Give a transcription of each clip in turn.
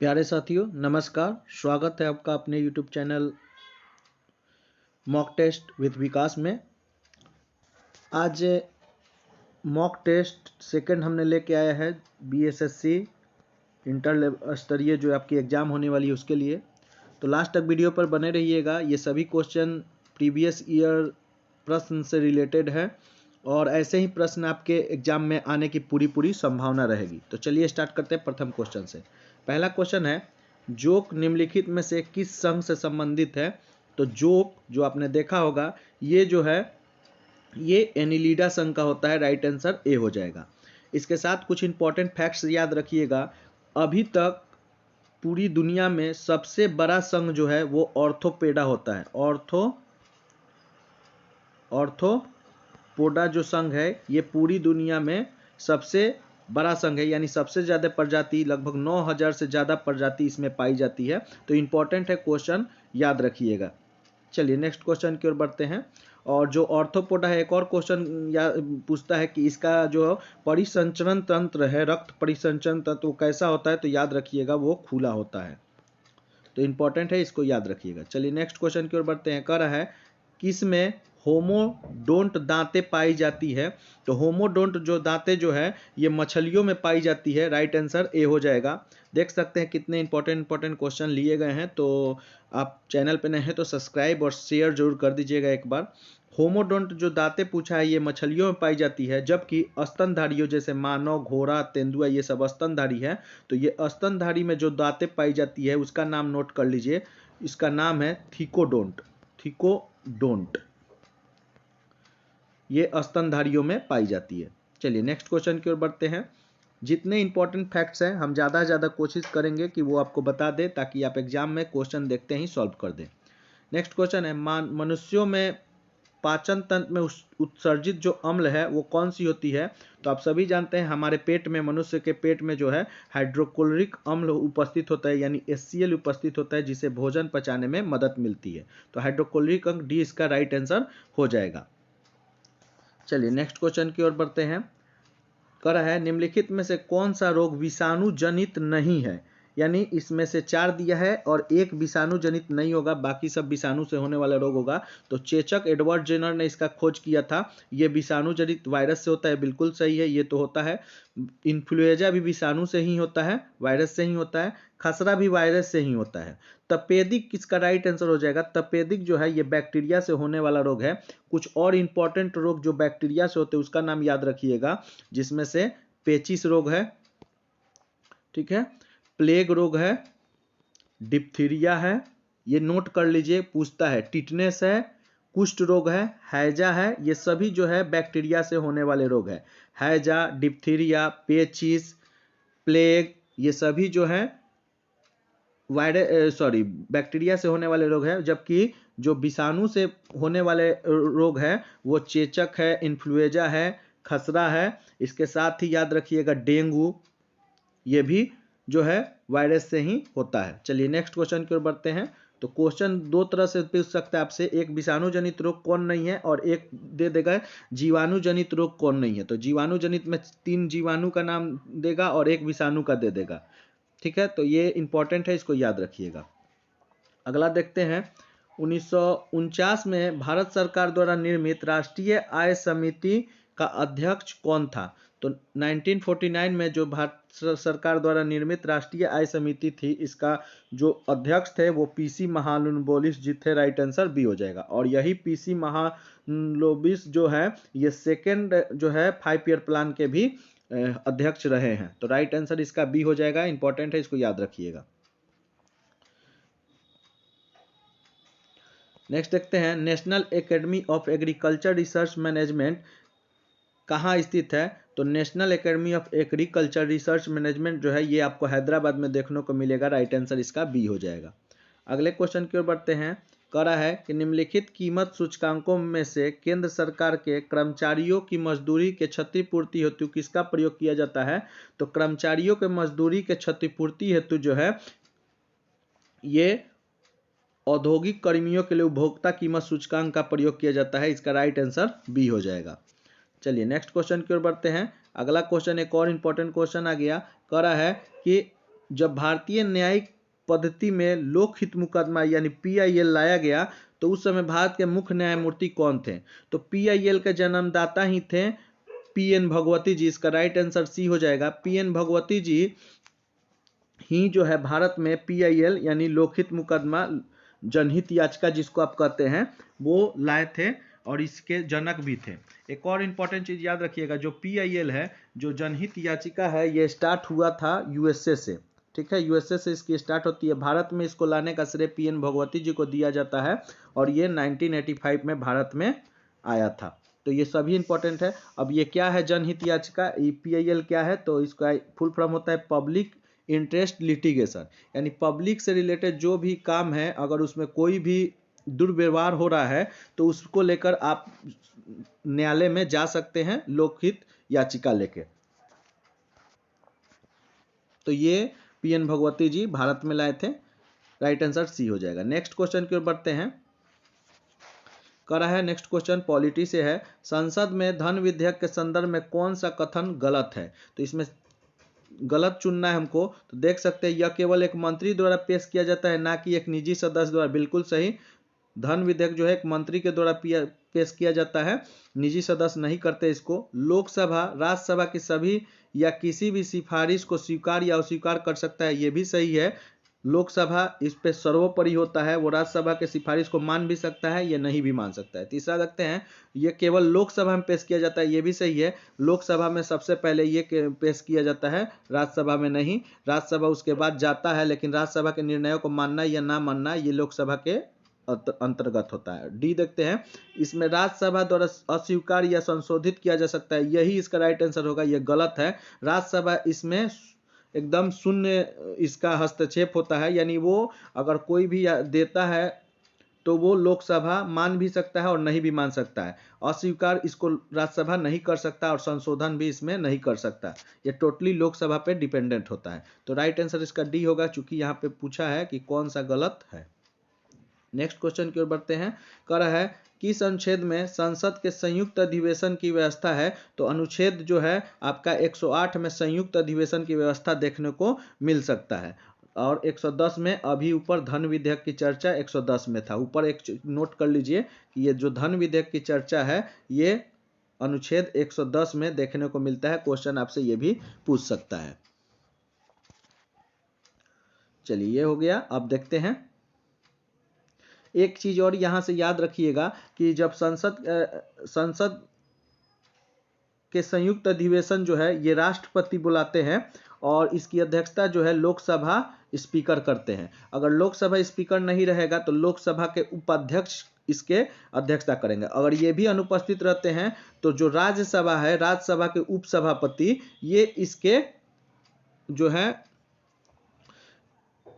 प्यारे साथियों नमस्कार। स्वागत है आपका अपने YouTube channel mock test with Vikas में। आज मॉक टेस्ट सेकंड हमने लेके आया है BSSC इंटर स्तरीय जो आपकी एग्ज़ाम होने वाली है उसके लिए। तो लास्ट तक वीडियो पर बने रहिएगा। ये सभी क्वेश्चन प्रीवियस ईयर प्रश्न से रिलेटेड है और ऐसे ही प्रश्न आपके एग्जाम में आने की पूरी संभावना रहेगी। तो चलिए स्टार्ट करते हैं प्रथम क्वेश्चन से। पहला क्वेश्चन है, जोक निम्नलिखित में से किस संघ से संबंधित है? तो जोक जो आपने देखा होगा ये जो है ये एनिलिडा संघ का होता है। राइट आंसर ए हो जाएगा। इसके साथ कुछ इंपॉर्टेंट फैक्ट्स याद रखिएगा। अभी तक पूरी दुनिया में सबसे बड़ा संघ जो है वो ऑर्थोपेडा होता है। ऑर्थोपोडा जो संघ है ये पूरी दुनिया में सबसे बड़ा संघ है, यानी सबसे ज़्यादा प्रजाति, लगभग 9000 से ज़्यादा प्रजाति इसमें पाई जाती है। तो इंपॉर्टेंट है, क्वेश्चन याद रखिएगा। चलिए नेक्स्ट क्वेश्चन की ओर बढ़ते हैं। और जो ऑर्थोपोडा है, एक और क्वेश्चन पूछता है कि इसका जो परिसंचरण तंत्र है, रक्त परिसंचरण तंत्र वो कैसा होता है? तो याद रखिएगा वो खुला होता है। तो इंपॉर्टेंट है, इसको याद रखिएगा। चलिए नेक्स्ट क्वेश्चन की ओर बढ़ते हैं। कह रहा है किस में होमोडोंट दांतें पाई जाती है? तो होमोडोंट जो दांतें जो है ये मछलियों में पाई जाती है। राइट आंसर ए हो जाएगा। देख सकते हैं कितने इंपॉर्टेंट क्वेश्चन लिए गए हैं। तो आप चैनल पे नए हैं तो सब्सक्राइब और शेयर जरूर कर दीजिएगा एक बार। होमोडोंट जो दांतें पूछा है ये मछलियों में पाई जाती है, जबकि स्तनधारियों जैसे मानव, घोड़ा, तेंदुआ ये सब स्तनधारी है। तो ये स्तनधारी में जो दांतें पाई जाती है उसका नाम नोट कर लीजिए। इसका नाम है थिकोडोंट। ये स्तनधारियों में पाई जाती है। चलिए नेक्स्ट क्वेश्चन की ओर बढ़ते हैं। जितने इंपॉर्टेंट फैक्ट्स हैं हम ज़्यादा से ज़्यादा कोशिश करेंगे कि वो आपको बता दें, ताकि आप एग्जाम में क्वेश्चन देखते ही सॉल्व कर दें। नेक्स्ट क्वेश्चन है, मनुष्यों में पाचन तंत्र में उत्सर्जित जो अम्ल है वो कौन सी होती है? तो आप सभी जानते हैं हमारे पेट में, मनुष्य के पेट में जो है हाइड्रोक्लोरिक अम्ल उपस्थित होता है, यानी HCl उपस्थित होता है, जिसे भोजन पचाने में मदद मिलती है। तो हाइड्रोक्लोरिक अम्ल डी इसका राइट आंसर हो जाएगा। चलिए नेक्स्ट क्वेश्चन की ओर बढ़ते हैं। कर है निम्नलिखित में से कौन सा रोग विषाणु जनित नहीं है? यानी इसमें से 4 दिया है और एक विषाणु जनित नहीं होगा, बाकी सब विषाणु से होने वाला रोग होगा। तो चेचक एडवर्ड जेनर ने इसका खोज किया था। ये विषाणु जनित वायरस से होता है, बिल्कुल सही है, ये तो होता है। इन्फ्लुएंजा भी विषाणु से ही होता है, वायरस से ही होता है। खसरा भी वायरस से ही होता है। तपेदिक किसका राइट आंसर हो जाएगा? तपेदिक जो है ये बैक्टीरिया से होने वाला रोग है। कुछ और इंपॉर्टेंट रोग जो बैक्टीरिया से होते हैं उसका नाम याद रखिएगा, जिसमें से पेचिस रोग है, ठीक है, प्लेग रोग है, डिप्थीरिया है, ये नोट कर लीजिए, पूछता है। टिटनेस है, कुष्ठ रोग है, हैजा है, ये सभी जो है बैक्टीरिया से होने वाले रोग है। हैजा, डिप्थीरिया, पेचिस, प्लेग ये सभी जो है बैक्टीरिया से होने वाले रोग है, जबकि जो विषाणु से होने वाले रोग है वो चेचक है, इन्फ्लुएंजा है, खसरा है। इसके साथ ही याद रखिएगा डेंगू, ये भी जो है वायरस से ही होता है। चलिए नेक्स्ट क्वेश्चन की ओर बढ़ते हैं। तो क्वेश्चन दो तरह से पूछ सकता है आपसे, एक विषाणु जनित रोग कौन नहीं है और एक दे देगा जीवाणु जनित रोग कौन नहीं है। तो जीवाणु जनित में 3 जीवाणु का नाम देगा और एक विषाणु का दे देगा, ठीक है। तो ये इंपॉर्टेंट है, इसको याद रखिएगा। अगला देखते हैं। 1949 में भारत सरकार द्वारा निर्मित राष्ट्रीय आय समिति का अध्यक्ष कौन था? तो 1949 में जो भारत सरकार द्वारा निर्मित राष्ट्रीय आय समिति थी, इसका जो अध्यक्ष थे वो PC महालनोबिस जी थे। राइट आंसर बी हो जाएगा। और यही PC महालनोबिस जो है ये सेकेंड जो है 5 ईयर प्लान के भी अध्यक्ष रहे हैं। तो राइट आंसर इसका बी हो जाएगा। इंपॉर्टेंट है, इसको याद रखिएगा। नेक्स्ट देखते हैं, national academy of agriculture research management कहाँ स्थित है? तो national academy of agriculture research management जो है ये आपको हैदराबाद में देखने को मिलेगा। राइट आंसर इसका बी हो जाएगा। अगले क्वेश्चन की ओर बढ़ते हैं। कह रहा है कि निम्नलिखित कीमत सूचकांकों में से केंद्र सरकार के कर्मचारियों की मजदूरी के क्षतिपूर्ति हेतु किसका प्रयोग किया जाता है? तो कर्मचारियों के मजदूरी के क्षतिपूर्ति हेतु जो है ये औद्योगिक कर्मियों के लिए उपभोक्ता कीमत सूचकांक का प्रयोग किया जाता है। इसका राइट आंसर बी हो जाएगा। चलिए नेक्स्ट क्वेश्चन की ओर बढ़ते हैं। अगला क्वेश्चन एक और इंपॉर्टेंट क्वेश्चन आ गया। कह रहा है कि जब भारतीय न्यायिक पद्धति में लोकहित मुकदमा यानी PIL लाया गया तो उस समय भारत के मुख्य न्यायमूर्ति कौन थे? तो PIL के जन्मदाता ही थे PN भगवती जी। इसका राइट आंसर सी हो जाएगा। PN भगवती जी ही जो है भारत में PIL यानी लोकहित मुकदमा, जनहित याचिका जिसको आप कहते हैं, वो लाए थे और इसके जनक भी थे। एक और इम्पॉर्टेंट चीज याद रखिएगा, जो PIL है, जो जनहित याचिका है, ये स्टार्ट हुआ था USA से। ठीक है, USA से इसकी स्टार्ट होती है। भारत में इसको लाने का श्रेय PN भगवती जी को दिया जाता है और ये 1985 में भारत में आया था। तो ये सभी इंपॉर्टेंट है। अब ये क्या है जनहित याचिका, PIL क्या है? तो इसका फुल फॉर्म होता है पब्लिक इंटरेस्ट लिटिगेशन, यानी पब्लिक से रिलेटेड जो भी काम है, अगर उसमें कोई भी दुर्व्यवहार हो रहा है तो उसको लेकर आप न्यायालय में जा सकते हैं लोकहित याचिका लेके। तो ये PN भगवती जी भारत में लाए थे। राइट आंसर सी हो जाएगा। नेक्स्ट क्वेश्चन की ओर बढ़ते हैं। कह रहा है नेक्स्ट क्वेश्चन पॉलिटी से है, संसद में धन विधेयक के संदर्भ में कौन सा कथन गलत है? तो इसमें गलत चुनना है हमको। तो देख सकते हैं यह केवल एक मंत्री द्वारा पेश किया जाता है, ना कि एक निजी सदस्य द्वारा। बिल्कुल सही, धन विधेयक जो है एक मंत्री के द्वारा पेश किया जाता है, निजी सदस्य नहीं करते इसको। लोकसभा राज्यसभा की सभी या किसी भी सिफारिश को स्वीकार या अस्वीकार कर सकता है, ये भी सही है। लोकसभा इस पे सर्वोपरि होता है, वो राज्यसभा के सिफारिश को मान भी सकता है, ये नहीं भी मान सकता है। तीसरा देखते हैं, ये केवल लोकसभा में पेश किया जाता है, ये भी सही है। लोकसभा में सबसे पहले ये पेश किया जाता है, राज्यसभा में नहीं। राज्यसभा उसके बाद जाता है, लेकिन राज्यसभा के निर्णयों को मानना या ना मानना ये लोकसभा के अंतर्गत होता है। डी देखते हैं, इसमें राज्यसभा द्वारा अस्वीकार या संशोधित किया जा सकता है, यही इसका राइट आंसर होगा। ये गलत है। राज्यसभा इसमें एकदम शून्य इसका हस्तक्षेप होता है, यानी वो अगर कोई भी देता है तो वो लोकसभा मान भी सकता है और नहीं भी मान सकता है। अस्वीकार इसको राज्यसभा नहीं कर सकता और संशोधन भी इसमें नहीं कर सकता। ये टोटली लोकसभा पे डिपेंडेंट होता है। तो राइट आंसर इसका डी होगा, चूंकि यहाँ पे पूछा है कि कौन सा गलत है। नेक्स्ट क्वेश्चन की ओर बढ़ते हैं। कह रहा है किस अनुच्छेद में संसद के संयुक्त अधिवेशन की व्यवस्था है? तो अनुच्छेद जो है आपका 108 में संयुक्त अधिवेशन की व्यवस्था देखने को मिल सकता है, और 110 में अभी ऊपर धन विधेयक की चर्चा 110 में था। ऊपर एक नोट कर लीजिए कि ये जो धन विधेयक की चर्चा है ये अनुच्छेद 110 में देखने को मिलता है। क्वेश्चन आपसे ये भी पूछ सकता है। चलिए ये हो गया। अब देखते हैं एक चीज और यहां से याद रखिएगा कि जब संसद के संयुक्त अधिवेशन जो है ये राष्ट्रपति बुलाते हैं और इसकी अध्यक्षता जो है लोकसभा स्पीकर करते हैं। अगर लोकसभा स्पीकर नहीं रहेगा तो लोकसभा के उपाध्यक्ष इसके अध्यक्षता करेंगे। अगर ये भी अनुपस्थित रहते हैं तो जो राज्यसभा है, राज्यसभा के उपसभापति, ये इसके जो है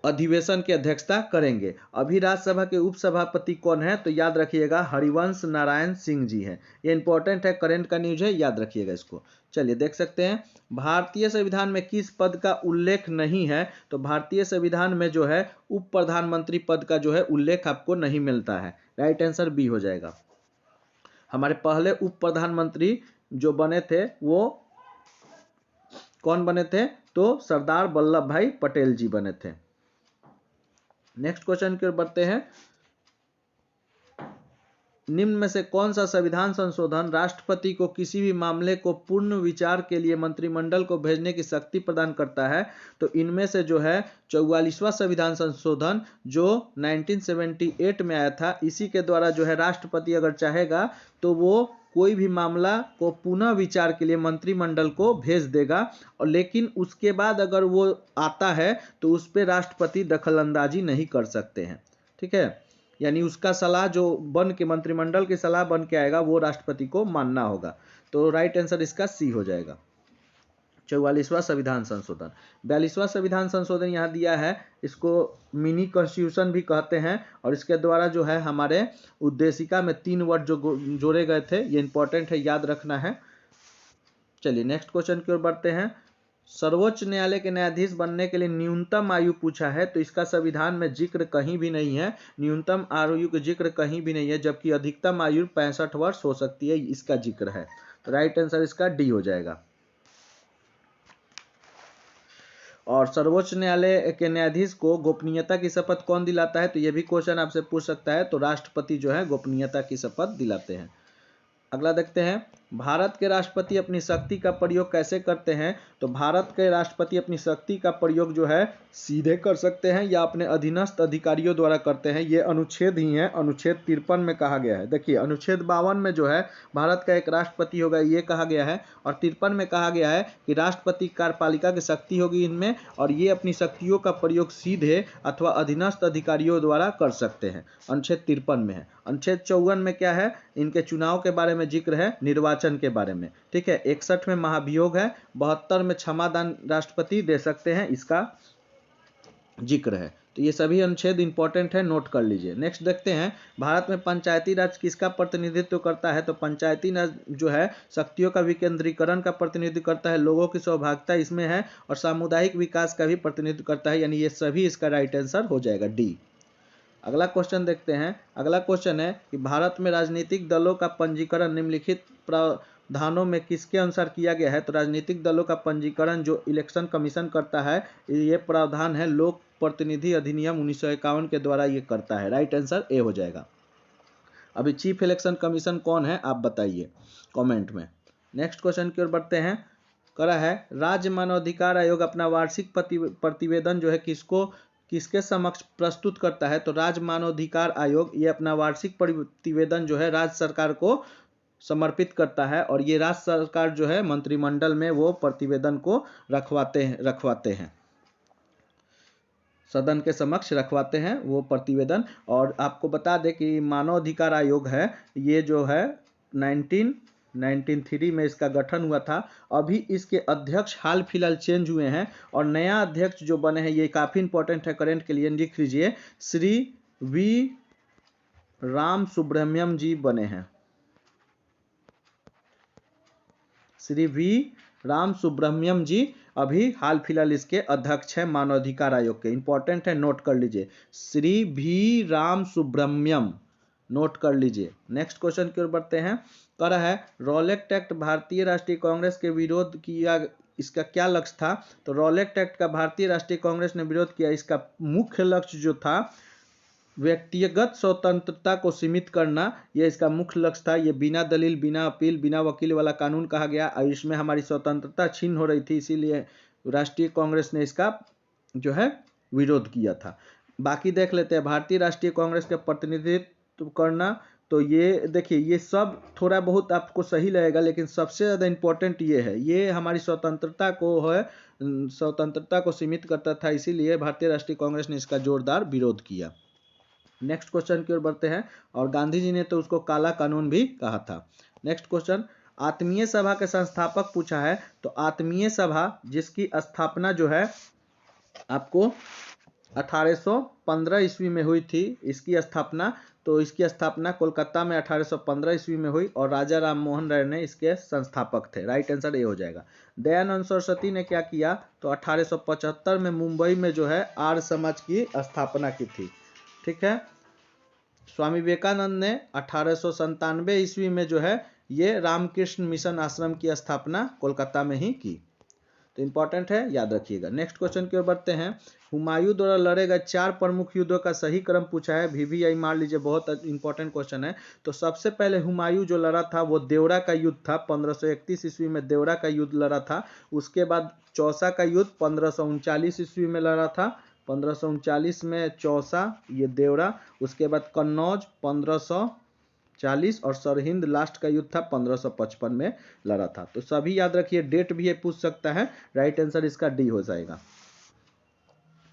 अधिवेशन की अध्यक्षता करेंगे। अभी राज्यसभा के उपसभापति कौन है? तो याद रखिएगा हरिवंश नारायण सिंह जी हैं। ये इंपॉर्टेंट है, करंट का न्यूज है, याद रखिएगा इसको। चलिए देख सकते हैं भारतीय संविधान में किस पद का उल्लेख नहीं है? तो भारतीय संविधान में जो है उप प्रधानमंत्री पद का जो है उल्लेख आपको नहीं मिलता है। राइट आंसर बी हो जाएगा। हमारे पहले उप प्रधानमंत्री जो बने थे वो कौन बने थे? तो सरदार वल्लभ भाई पटेल जी बने थे। नेक्स्ट क्वेश्चन की ओर बढ़ते हैं। निम्न में से कौन सा संविधान संशोधन राष्ट्रपति को किसी भी मामले को पूर्ण विचार के लिए मंत्रिमंडल को भेजने की शक्ति प्रदान करता है? तो इनमें से जो है 44वां संविधान संशोधन जो 1978 में आया था, इसी के द्वारा जो है राष्ट्रपति अगर चाहेगा तो वो कोई भी मामला को पुनः विचार के लिए मंत्रिमंडल को भेज देगा, और लेकिन उसके बाद अगर वो आता है तो उस पर राष्ट्रपति दखलंदाजी नहीं कर सकते हैं। ठीक है, यानी उसका सलाह जो बन के मंत्रिमंडल की सलाह बन के आएगा वो राष्ट्रपति को मानना होगा। तो राइट आंसर इसका सी हो जाएगा। 44वां संविधान संशोधन। 42वां संविधान संशोधन यहाँ दिया है, इसको मिनी कॉन्स्टिट्यूशन भी कहते हैं, और इसके द्वारा जो है हमारे उद्देशिका में 3 वर्ड जो जोड़े गए थे, ये इंपॉर्टेंट है, याद रखना है। चलिए नेक्स्ट क्वेश्चन की ओर बढ़ते हैं। सर्वोच्च न्यायालय के न्यायाधीश बनने के लिए न्यूनतम आयु पूछा है, तो इसका संविधान में जिक्र कहीं भी नहीं है। न्यूनतम आयु का जिक्र कहीं भी नहीं है, जबकि अधिकतम आयु 65 वर्ष हो सकती है, इसका जिक्र है। तो राइट आंसर इसका डी हो जाएगा। और सर्वोच्च न्यायालय के न्यायाधीश को गोपनीयता की शपथ कौन दिलाता है? तो ये भी क्वेश्चन आपसे पूछ सकता है। तो राष्ट्रपति जो है गोपनीयता की शपथ दिलाते हैं। अगला देखते हैं, भारत के राष्ट्रपति अपनी शक्ति का प्रयोग कैसे करते हैं? तो भारत के राष्ट्रपति अपनी शक्ति का प्रयोग जो है सीधे कर सकते हैं या अपने अधीनस्थ अधिकारियों द्वारा करते हैं। ये अनुच्छेद ही है, अनुच्छेद 53 में कहा गया है। देखिए अनुच्छेद 52 में जो है भारत का एक राष्ट्रपति होगा ये कहा गया है, और 53 में कहा गया है कि राष्ट्रपति कार्यपालिका की शक्ति होगी इनमें, और ये अपनी शक्तियों का प्रयोग सीधे अथवा अधीनस्थ अधिकारियों द्वारा कर सकते हैं। अनुच्छेद 53 में है। अनुच्छेद 54 में क्या है? इनके चुनाव के बारे में जिक्र है, निर्वाचन के बारे में। ठीक है, 61 में महाभियोग है, 72 में क्षमादान राष्ट्रपति दे सकते हैं, इसका जिक्र है। तो ये सभी अनुच्छेद इंपॉर्टेंट है, नोट कर लीजिए। नेक्स्ट देखते हैं, भारत में पंचायती राज किसका प्रतिनिधित्व करता है? तो पंचायती राज जो है शक्तियों का विकेंद्रीकरण का प्रतिनिधित्व करता है, लोगों की सहभागिता इसमें है, और सामुदायिक विकास का भी प्रतिनिधित्व करता है, यानी ये सभी इसका राइट आंसर हो जाएगा डी। अगला क्वेश्चन देखते हैं। अगला क्वेश्चन है कि भारत में राजनीतिक दलों का पंजीकरण निम्नलिखित प्रावधानों में किसके अनुसार किया गया है? तो राजनीतिक दलों का पंजीकरण जो इलेक्शन कमीशन करता है, ये प्रावधान है लोक प्रतिनिधि अधिनियम 1951 के द्वारा ये करता है। राइट आंसर ए हो जाएगा। अभी चीफ इलेक्शन कमीशन कौन है आप बताइए कमेंट में। नेक्स्ट क्वेश्चन की ओर बढ़ते हैं। करा है, राज्य मानवाधिकार आयोग अपना वार्षिक प्रतिवेदन जो है किसके समक्ष प्रस्तुत करता है? तो राज्य मानवाधिकार आयोग ये अपना वार्षिक प्रतिवेदन जो है राज्य सरकार को समर्पित करता है, और ये राज्य सरकार जो है मंत्रिमंडल में वो प्रतिवेदन को रखवाते हैं सदन के समक्ष रखवाते हैं वो प्रतिवेदन। और आपको बता दें कि मानवाधिकार आयोग है ये जो है 1993 में इसका गठन हुआ था। अभी इसके अध्यक्ष हाल फिलहाल चेंज हुए हैं, और नया अध्यक्ष जो बने हैं ये काफ़ी इंपॉर्टेंट है करंट के लिए, लिख लीजिए, श्री वी राम सुब्रमण्यम जी बने हैं। श्री वी राम सुब्रमण्यम जी अभी हाल फिलहाल इसके अध्यक्ष हैं मानवाधिकार आयोग के। इंपॉर्टेंट है, नोट कर लीजिए, श्री वी राम सुब्रमण्यम, नोट कर लीजिए। नेक्स्ट क्वेश्चन की ओर बढ़ते हैं। कह है, रॉलेट एक्ट भारतीय राष्ट्रीय कांग्रेस के विरोध किया, इसका क्या लक्ष्य था? तो रॉलेट एक्ट का भारतीय राष्ट्रीय कांग्रेस ने विरोध किया। इसका मुख्य लक्ष्य जो था व्यक्तिगत स्वतंत्रता को सीमित करना, यह इसका मुख्य लक्ष्य था। ये बिना दलील, बिना अपील, बिना वकील वाला कानून कहा गया, और इसमें हमारी स्वतंत्रता छीन हो रही थी, इसीलिए राष्ट्रीय कांग्रेस ने इसका जो है विरोध किया था। बाकी देख लेते हैं, भारतीय राष्ट्रीय कांग्रेस का प्रतिनिधित्व करना, तो ये देखिए ये सब थोड़ा बहुत आपको सही लगेगा, लेकिन सबसे ज़्यादा इम्पोर्टेंट ये है, ये हमारी स्वतंत्रता को सीमित करता था, इसीलिए भारतीय राष्ट्रीय कांग्रेस ने इसका जोरदार विरोध किया। नेक्स्ट क्वेश्चन की ओर बढ़ते हैं, और गांधी जी ने तो उसको काला कानून भी कहा था। नेक्स्ट क्वेश्चन, आत्मीय सभा के संस्थापक पूछा है। तो आत्मीय सभा जिसकी स्थापना जो है आपको 1815 ईस्वी में हुई थी, इसकी स्थापना, तो इसकी स्थापना कोलकाता में 1815 ईस्वी में हुई, और राजा राम मोहन राय ने इसके संस्थापक थे। राइट आंसर ये हो जाएगा। दयानंद सरस्वती ने क्या किया? तो 1875 में मुंबई में जो है आर्य समाज की स्थापना की थी। ठीक है, स्वामी विवेकानंद ने 1897 ईस्वी में जो है ये रामकृष्ण मिशन आश्रम की स्थापना कोलकाता में ही की। तो इंपॉर्टेंट है, याद रखिएगा। नेक्स्ट क्वेश्चन की ओर बढ़ते हैं। हुमायूं द्वारा लड़े गए 4 प्रमुख युद्धों का सही क्रम पूछा है। VVI मार लीजिए, बहुत इंपॉर्टेंट क्वेश्चन है। तो सबसे पहले हुमायूं जो लड़ा था वो देवरा का युद्ध था, 1531 ईस्वी में देवरा का युद्ध लड़ा था। उसके बाद चौसा का युद्ध 1539 ईस्वी में लड़ा था, 1539 में चौसा ये देवरा। उसके बाद कन्नौज 1540, और सरहिंद लास्ट का युद्ध था 1555 में लड़ा था। तो सभी याद रखिए, डेट भी ये पूछ सकता है। राइट आंसर इसका डी हो जाएगा।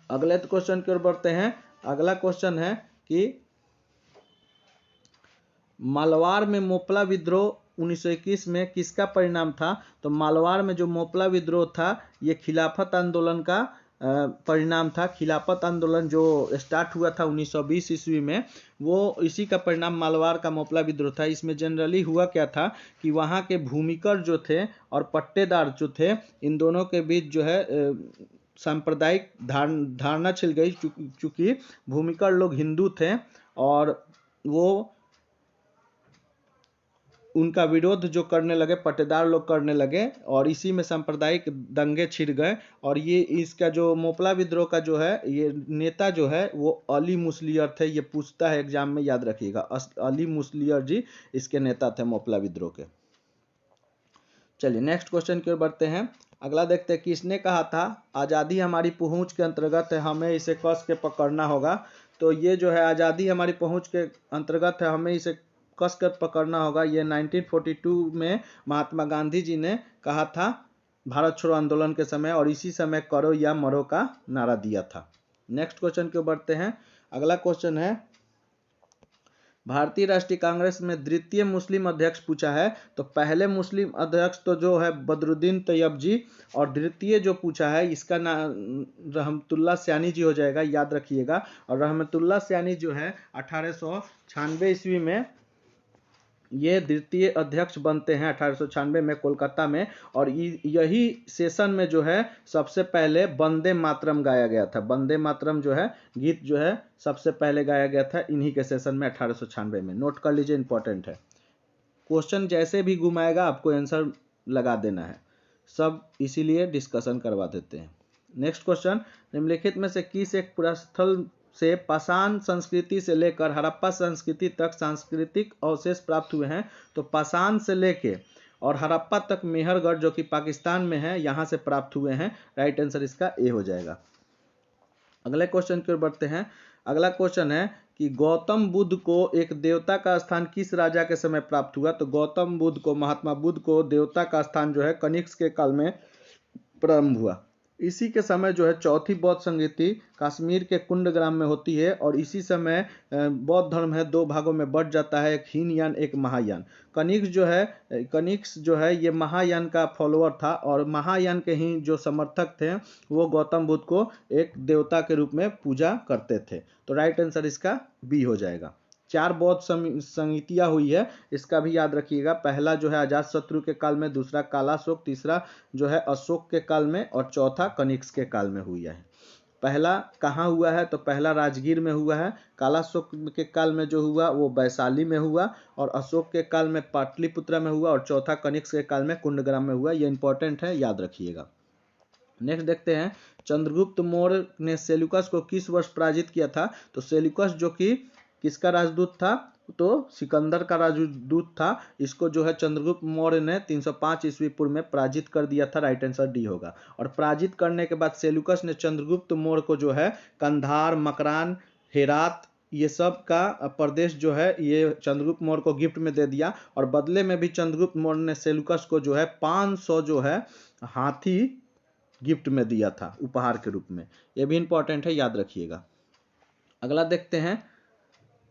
अगले क्वेश्चन की ओर बढ़ते हैं। अगला क्वेश्चन है कि मालवार में मोपला विद्रोह 1921 में किसका परिणाम था? तो मालवार में जो मोपला विद्रोह था ये खिलाफत आंदोलन का परिणाम था। खिलाफत आंदोलन जो स्टार्ट हुआ था 1920 ईस्वी में, वो इसी का परिणाम मालवार का मोपला विद्रोह था। इसमें जनरली हुआ क्या था कि वहाँ के भूमिकर जो थे और पट्टेदार जो थे, इन दोनों के बीच जो है सांप्रदायिक धारणा छिल गई, चूँकि भूमिकर लोग हिंदू थे और वो उनका विरोध जो करने लगे, पट्टेदार लोग करने लगे, और इसी में सांप्रदायिक दंगे छिड़ गए। और ये इसका जो मोपला विद्रोह का जो है ये नेता जो है वो अली मुसलियर थे। ये पूछता है एग्जाम में, याद रखिएगा, अली मुसलियर जी इसके नेता थे मोपला विद्रोह के। चलिए नेक्स्ट क्वेश्चन की ओर बढ़ते हैं। अगला देखते हैं, किसने कहा था आज़ादी हमारी पहुंच के अंतर्गत है, हमें इसे कस के पकड़ना होगा। तो ये जो है आज़ादी हमारी पहुंच के अंतर्गत है, हमें इसे कस कर पकड़ना होगा, ये 1942 में महात्मा गांधी जी ने कहा था भारत छोड़ो आंदोलन के समय, और इसी समय करो या मरो का नारा दिया था। नेक्स्ट क्वेश्चन की ओर बढ़ते हैं। अगला क्वेश्चन है, भारतीय राष्ट्रीय कांग्रेस में द्वितीय मुस्लिम अध्यक्ष पूछा है। तो पहले मुस्लिम अध्यक्ष तो जो है बदरुद्दीन तैयब जी, और द्वितीय जो पूछा है इसका नाम रहमतुल्लाह सयानी जी हो जाएगा, याद रखिएगा। और रहमतुल्लाह सयानी जो है 1896 ईस्वी में ये द्वितीय अध्यक्ष बनते हैं, 1896 में कोलकाता में। और यही सेशन में जो है सबसे पहले वंदे मातरम गाया गया था। वंदे मातरम जो है गीत जो है सबसे पहले गाया गया था इन्हीं के सेशन में 1896 में। नोट कर लीजिए, इंपॉर्टेंट है। क्वेश्चन जैसे भी घुमाएगा आपको आंसर लगा देना है, सब इसीलिए डिस्कशन करवा देते हैं। नेक्स्ट क्वेश्चन, निम्नलिखित में से किस एक पुरास्थल से पाषाण संस्कृति से लेकर हड़प्पा संस्कृति तक सांस्कृतिक अवशेष प्राप्त हुए हैं? तो पाषाण से लेके और हड़प्पा तक मेहरगढ़ जो कि पाकिस्तान में है यहाँ से प्राप्त हुए हैं। राइट आंसर इसका ए हो जाएगा। अगले क्वेश्चन की ओर बढ़ते हैं। अगला क्वेश्चन है कि गौतम बुद्ध को एक देवता का स्थान किस राजा के समय प्राप्त हुआ? तो गौतम बुद्ध को, महात्मा बुद्ध को देवता का स्थान जो है कनिष्क के काल में प्रारंभ हुआ। इसी के समय जो है चौथी बौद्ध संगीति कश्मीर के कुंडग्राम में होती है। और इसी समय बौद्ध धर्म है दो भागों में बढ़ जाता है, एक हीनयान एक महायान। कनिष्क जो है ये महायान का फॉलोअर था, और महायान के ही जो समर्थक थे वो गौतम बुद्ध को एक देवता के रूप में पूजा करते थे। तो राइट आंसर इसका बी हो जाएगा। 4 बौद्ध संहितियाँ हुई है, इसका भी याद रखिएगा। पहला जो है अजातशत्रु के काल में, दूसरा कालाशोक, तीसरा जो है अशोक के काल में, और चौथा कनिष्क के काल में हुई है। पहला कहाँ हुआ है? तो पहला राजगीर में हुआ है। कालाशोक के काल में जो हुआ वो वैशाली में हुआ, और अशोक के काल में पाटलिपुत्रा में हुआ, और चौथा कनिष्क के काल में कुंडग्राम में हुआ। ये इंपॉर्टेंट है, याद रखिएगा। नेक्स्ट देखते हैं, चंद्रगुप्त मौर्य ने सेल्यूकस को किस वर्ष पराजित किया था? तो सेल्यूकस जो कि किसका राजदूत था? तो सिकंदर का राजदूत था। इसको जो है चंद्रगुप्त मौर्य ने 305 ईस्वी पूर्व में पराजित कर दिया था। राइट आंसर डी होगा। और पराजित करने के बाद सेल्यूकस ने चंद्रगुप्त मौर्य को जो है कंधार, मकरान, हेरात ये सब का प्रदेश जो है ये चंद्रगुप्त मौर्य को गिफ्ट में दे दिया। और बदले में भी चंद्रगुप्त मौर्य ने सेल्यूकस को जो है 500 जो है हाथी गिफ्ट में दिया था उपहार के रूप में। ये भी इंपॉर्टेंट है, याद रखिएगा। अगला देखते हैं।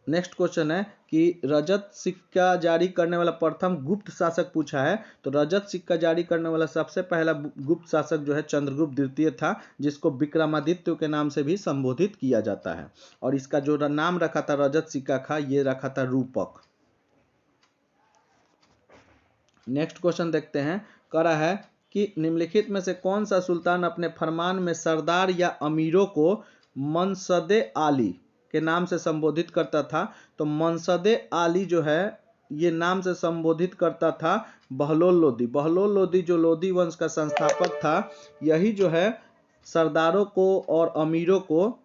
नेक्स्ट क्वेश्चन है कि रजत सिक्का जारी करने वाला प्रथम गुप्त शासक पूछा है। तो रजत सिक्का जारी करने वाला सबसे पहला गुप्त शासक जो है चंद्रगुप्त द्वितीय था, जिसको विक्रमादित्य के नाम से भी संबोधित किया जाता है। और इसका जो नाम रखा था रजत सिक्का का, ये रखा था रूपक। नेक्स्ट क्वेश्चन देखते हैं। कह रहा है कि निम्नलिखित में से कौन सा सुल्तान अपने फरमान में सरदार या अमीरों को मनसदे आली के नाम से संबोधित करता था? तो मनसदे आली जो है ये नाम से संबोधित करता था बहलोल लोदी। बहलोल लोदी जो लोदी वंश का संस्थापक था, यही जो है सरदारों को और अमीरों को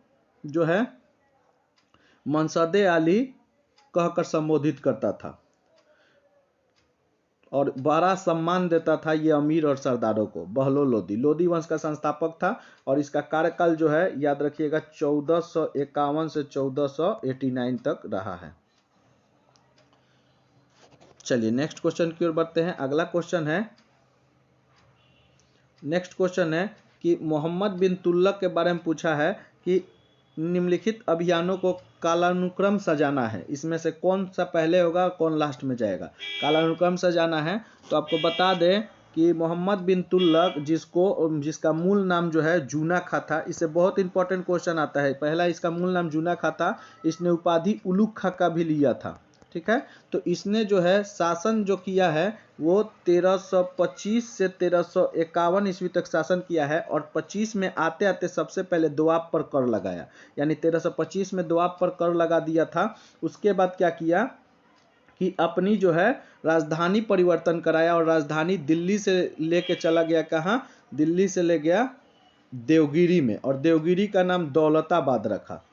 जो है मनसदे आली कहकर संबोधित करता था, और बड़ा सम्मान देता था ये अमीर और सरदारों को। बहलोल लोदी लोदी वंश का संस्थापक था, और इसका कार्यकाल जो है याद रखिएगा 1451 से 1489 तक रहा है। चलिए नेक्स्ट क्वेश्चन की ओर बढ़ते हैं। अगला क्वेश्चन है, नेक्स्ट क्वेश्चन है कि मोहम्मद बिन तुगलक के बारे में पूछा है कि निम्नलिखित अभियानों को कालानुक्रम सजाना है, इसमें से कौन सा पहले होगा, कौन लास्ट में जाएगा? कालानुक्रम सजाना है। तो आपको बता दें कि मोहम्मद बिन तुगलक जिसका मूल नाम जो है जूना खा था, इससे बहुत इंपॉर्टेंट क्वेश्चन आता है। पहला इसका मूल नाम जूना खा था, इसने उपाधि उलुग खा का भी लिया था। ठीक है, तो इसने जो है शासन जो किया है वो 1325 से 1351 ईस्वी तक शासन किया है। और 25 में आते आते सबसे पहले दोआब पर कर लगाया, यानी 1325 में दोआब पर कर लगा दिया था। उसके बाद क्या किया कि अपनी जो है राजधानी परिवर्तन कराया और राजधानी दिल्ली से लेके चला गया कहाँ, दिल्ली से ले गया देवगिरी में, और देवगिरी का नाम दौलताबाद रखा।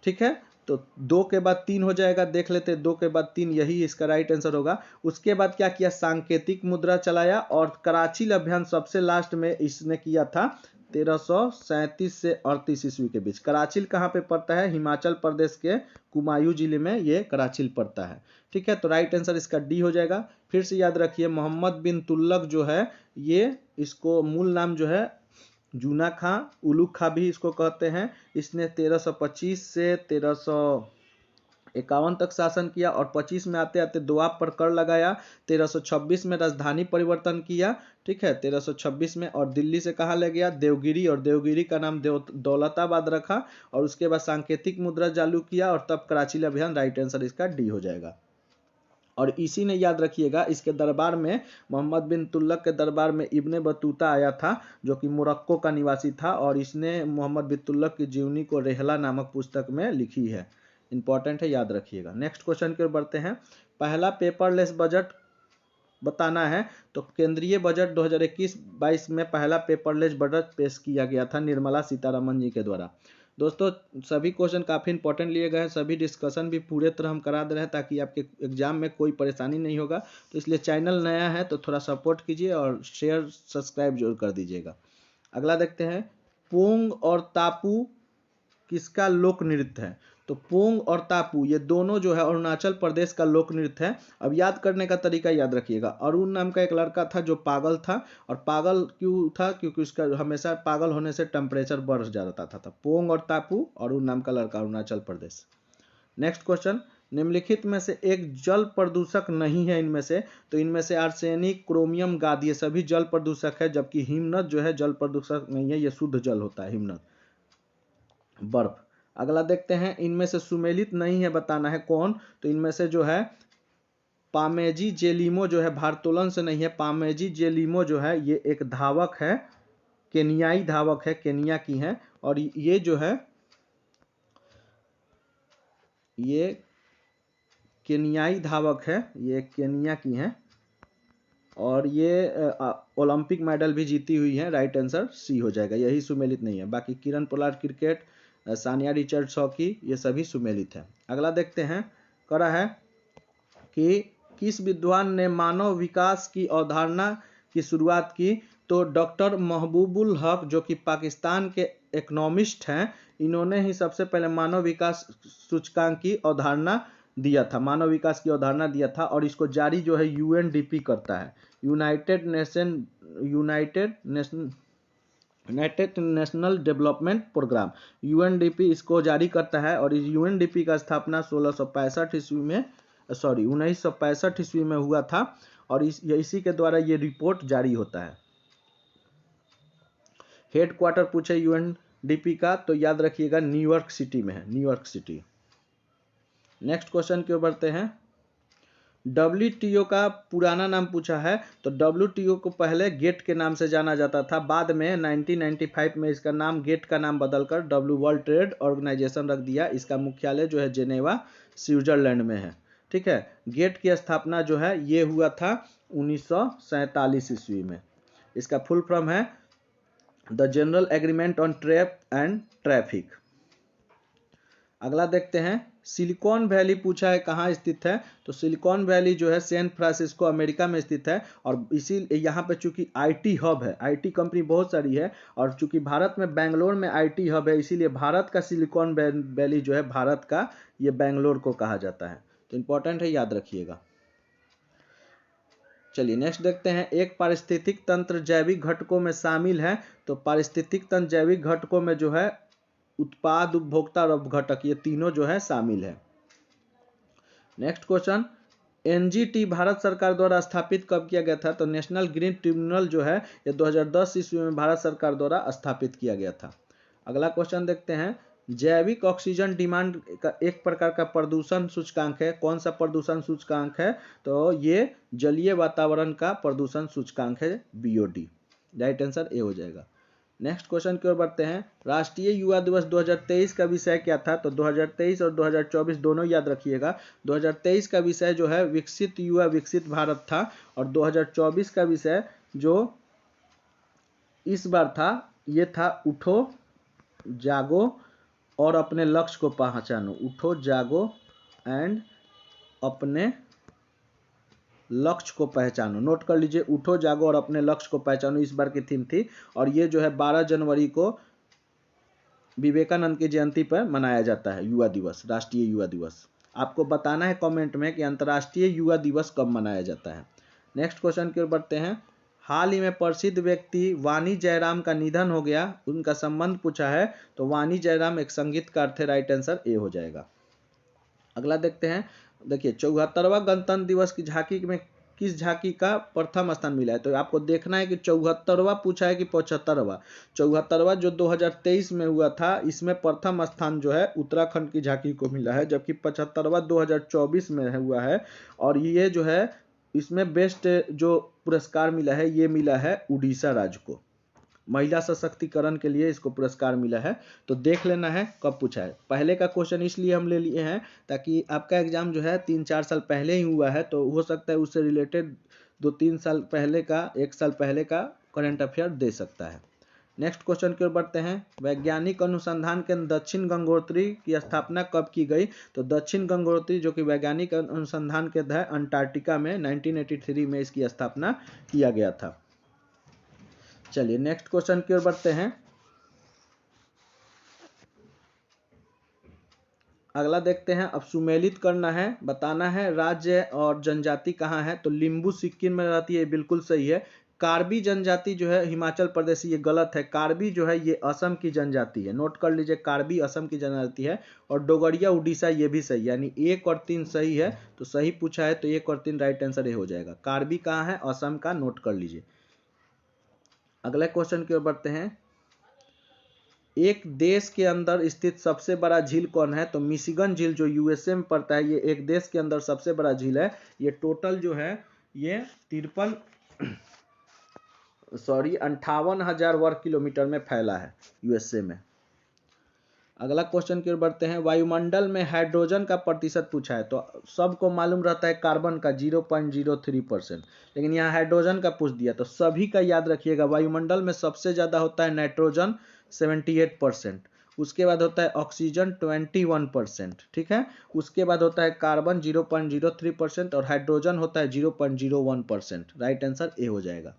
ठीक है, तो 2 के बाद 3 हो जाएगा, देख लेते हैं 2 के बाद 3, यही इसका राइट आंसर होगा। उसके बाद क्या किया, सांकेतिक मुद्रा चलाया, और कराची अभियान सबसे लास्ट में इसने किया था 1337 से 38 ईस्वी के बीच। कराची कहाँ पे पड़ता है, हिमाचल प्रदेश के कुमायूं जिले में ये कराची पड़ता है। ठीक है, तो राइट आंसर इसका डी हो जाएगा। फिर से याद रखिए, मोहम्मद बिन तुगलक जो है, ये इसको मूल नाम जो है जूना खां, उलुग खां भी इसको कहते हैं। इसने 1325 से 1351 तक शासन किया, और 25 में आते आते दोआब पर कर लगाया। 1326 में राजधानी परिवर्तन किया, ठीक है, 1326 में, और दिल्ली से कहाँ ले गया, देवगिरी, और देवगिरी का नाम दौलताबाद रखा, और उसके बाद सांकेतिक मुद्रा चालू किया, और तब कराची अभियान। राइट आंसर इसका डी हो जाएगा। और इसी ने, याद रखिएगा, इसके दरबार में, मोहम्मद बिन तुगलक के दरबार में इब्ने बतूता आया था, जो कि मोरक्को का निवासी था, और इसने मोहम्मद बिन तुगलक की जीवनी को रेहला नामक पुस्तक में लिखी है। इंपॉर्टेंट है, याद रखिएगा। नेक्स्ट क्वेश्चन की ओर बढ़ते हैं। पहला पेपरलेस बजट बताना है, तो केंद्रीय बजट 2021-22 में पहला पेपरलेस बजट पेश किया गया था निर्मला सीतारमन जी के द्वारा। दोस्तों, सभी क्वेश्चन काफ़ी इंपॉर्टेंट लिए गए हैं, सभी डिस्कशन भी पूरे तरह हम करा दे रहे हैं ताकि आपके एग्जाम में कोई परेशानी नहीं होगा। तो इसलिए चैनल नया है तो थोड़ा सपोर्ट कीजिए और शेयर सब्सक्राइब जरूर कर दीजिएगा। अगला देखते हैं, पोंग और तापू किसका लोक नृत्य है। तो पोंग और तापू ये दोनों जो है अरुणाचल प्रदेश का लोक नृत्य है। अब याद करने का तरीका याद रखिएगा। अरुण नाम का एक लड़का था जो पागल था, और पागल क्यों था, क्योंकि उसका हमेशा पागल होने से टेम्परेचर बढ़ जाता था। पोंग और तापू, अरुण नाम का लड़का, अरुणाचल प्रदेश। नेक्स्ट क्वेश्चन, निम्नलिखित में से एक जल प्रदूषक नहीं है इनमें से। तो इनमें से आर्सेनिक, क्रोमियम, गाद, ये सभी जल प्रदूषक है, जबकि हिमनद जो है जल प्रदूषक नहीं है, ये शुद्ध जल होता है हिमनद, बर्फ। अगला देखते हैं, इनमें से सुमेलित नहीं है बताना है कौन। तो इनमें से जो है पामेजी जेलिमो जो है भारोत्तोलन से नहीं है। पामेजी जेलिमो जो है ये एक धावक है, केनियाई धावक है, केनिया की है, और ये जो है ये केनियाई धावक है, ये केनिया की हैं, और ये ओलंपिक मेडल भी जीती हुई है। राइट आंसर सी हो जाएगा, यही सुमेलित नहीं है। बाकी Kieron Pollard cricket, Sanya Richards hockey, ये सभी सुमेलित है। अगला देखते हैं, करा है कि किस विद्वान ने मानव विकास की अवधारणा की शुरुआत की। तो डॉक्टर महबूबुल हक, जो कि पाकिस्तान के इकोनॉमिस्ट हैं, इन्होंने ही सबसे पहले मानव विकास सूचकांक की अवधारणा दिया था, मानव विकास की अवधारणा दिया था, और इसको जारी जो है यूएनडीपी करता है, united national development programme, UNDP इसको जारी करता है। और इस यूएनडीपी का स्थापना 1965 ईस्वी में हुआ था, और इसी के द्वारा ये रिपोर्ट जारी होता है। हेडक्वार्टर पूछे यूएनडीपी का, तो याद रखिएगा न्यूयॉर्क सिटी में है, न्यूयॉर्क सिटी। नेक्स्ट क्वेश्चन की ओर बढ़ते हैं। WTO का पुराना नाम पूछा है। तो WTO को पहले गेट के नाम से जाना जाता था, बाद में 1995 में इसका नाम, गेट का नाम बदलकर वर्ल्ड ट्रेड ऑर्गेनाइजेशन रख दिया। इसका मुख्यालय जो है जेनेवा, स्विट्जरलैंड में है। ठीक है, गेट की स्थापना जो है ये हुआ था 1947 ईस्वी में। इसका फुल फॉर्म है the general agreement on trade and traffic. अगला देखते हैं, सिलिकॉन वैली पूछा है कहाँ स्थित है। तो सिलिकॉन वैली जो है सैन फ्रांसिस्को अमेरिका में स्थित है, और इसी यहाँ पे चूंकि आईटी हब है, आईटी कंपनी बहुत सारी है, और चूंकि भारत में बेंगलोर में आईटी हब है, इसीलिए भारत का सिलिकॉन वैली जो है, भारत का ये बेंगलोर को कहा जाता है। तो इंपॉर्टेंट है, याद रखिएगा। चलिए नेक्स्ट देखते हैं, एक पारिस्थितिक तंत्र जैविक घटकों में शामिल है। तो पारिस्थितिक तंत्र जैविक घटकों में जो है उत्पाद, उपभोक्ता और अपघटक, ये तीनों जो है शामिल है। नेक्स्ट क्वेश्चन, एनजीटी भारत सरकार द्वारा स्थापित कब किया गया था। तो नेशनल ग्रीन ट्रिब्यूनल जो है ये 2010 ईस्वी में भारत सरकार द्वारा स्थापित किया गया था। अगला क्वेश्चन देखते हैं, जैविक ऑक्सीजन डिमांड का एक प्रकार का प्रदूषण सूचकांक है। कौन सा प्रदूषण सूचकांक है। तो ये जलीय वातावरण का प्रदूषण सूचकांक है, BOD। राइट आंसर ए हो जाएगा। नेक्स्ट क्वेश्चन की ओर बढ़ते हैं। राष्ट्रीय युवा दिवस 2023 का विषय क्या था? तो 2023 और 2024 दोनों याद रखिएगा। 2023 का विषय जो है विकसित युवा विकसित भारत था, और 2024 का विषय जो इस बार था ये था उठो जागो और अपने लक्ष्य को पहचानो। उठो जागो एंड अपने लक्ष्य को पहचानो। नोट कर लीजिए, उठो जागो और अपने लक्ष्य को पहचानो इस बार की थीम थी, और ये जो है 12 जनवरी को विवेकानंद की जयंती पर मनाया जाता है युवा दिवस, राष्ट्रीय युवा दिवस। आपको बताना है कमेंट में कि अंतर्राष्ट्रीय युवा दिवस कब मनाया जाता है। नेक्स्ट क्वेश्चन की ओर बढ़ते हैं। हाल ही में प्रसिद्ध व्यक्ति वाणी जयराम का निधन हो गया, उनका संबंध पूछा है। तो वाणी जयराम एक संगीतकार थे, राइट आंसर ए हो जाएगा। अगला देखते हैं। देखिए 74वां गणतंत्र दिवस की झांकी में किस झांकी का प्रथम स्थान मिला है? तो आपको देखना है कि 74वां पूछा है कि 75वां। 74वां जो 2023 में हुआ था, इसमें प्रथम स्थान जो है उत्तराखंड की झांकी को मिला है, जबकि 75वां 2024 में हुआ है। और ये जो है इसमें बेस्ट जो पुरस्कार मिला है ये मिला है उड़ीसा राज्य को। महिला सशक्तिकरण के लिए इसको पुरस्कार मिला है। तो देख लेना है कब पूछा है। पहले का क्वेश्चन इसलिए हम ले लिए हैं ताकि आपका एग्जाम जो है 3-4 साल पहले ही हुआ है, तो हो सकता है उससे रिलेटेड 2-3 साल पहले का, 1 साल पहले का करंट अफेयर दे सकता है। नेक्स्ट क्वेश्चन की ओर बढ़ते हैं। वैज्ञानिक अनुसंधान केंद्र दक्षिण गंगोत्री की स्थापना कब की गई? तो दक्षिण गंगोत्री जो कि वैज्ञानिक अनुसंधान केंद्र है अंटार्कटिका में 1983 में इसकी स्थापना किया गया था। चलिए नेक्स्ट क्वेश्चन की ओर बढ़ते हैं। अगला देखते हैं। अब सुमेलित करना है, बताना है राज्य और जनजाति कहाँ है। तो लिम्बू सिक्किम में रहती है, बिल्कुल सही है। कार्बी जनजाति जो है हिमाचल प्रदेश, ये गलत है। कार्बी जो है ये असम की जनजाति है, नोट कर लीजिए, कार्बी असम की जनजाति है। और डोगरिया उड़ीसा, ये भी सही, यानी 1 और 3 सही है। तो सही पूछा है तो 1 और 3 राइट आंसर ये हो जाएगा। कार्बी कहाँ है? असम का, नोट कर लीजिए। अगले क्वेश्चन की ओर बढ़ते हैं। एक देश के अंदर स्थित सबसे बड़ा झील कौन है? तो मिशिगन झील जो यूएसए में पड़ता है, ये एक देश के अंदर सबसे बड़ा झील है। ये टोटल जो है ये 58,000 वर्ग किलोमीटर में फैला है यूएसए में। अगला क्वेश्चन की ओर बढ़ते हैं। वायुमंडल में हाइड्रोजन का प्रतिशत पूछा है। तो सबको मालूम रहता है कार्बन का 0.03%, लेकिन यहाँ हाइड्रोजन का पूछ दिया, तो सभी का याद रखिएगा। वायुमंडल में सबसे ज़्यादा होता है नाइट्रोजन 78%, उसके बाद होता है ऑक्सीजन 21%, ठीक है। उसके बाद होता है कार्बन 0.03% और हाइड्रोजन होता है 0.01%। राइट आंसर ए हो जाएगा।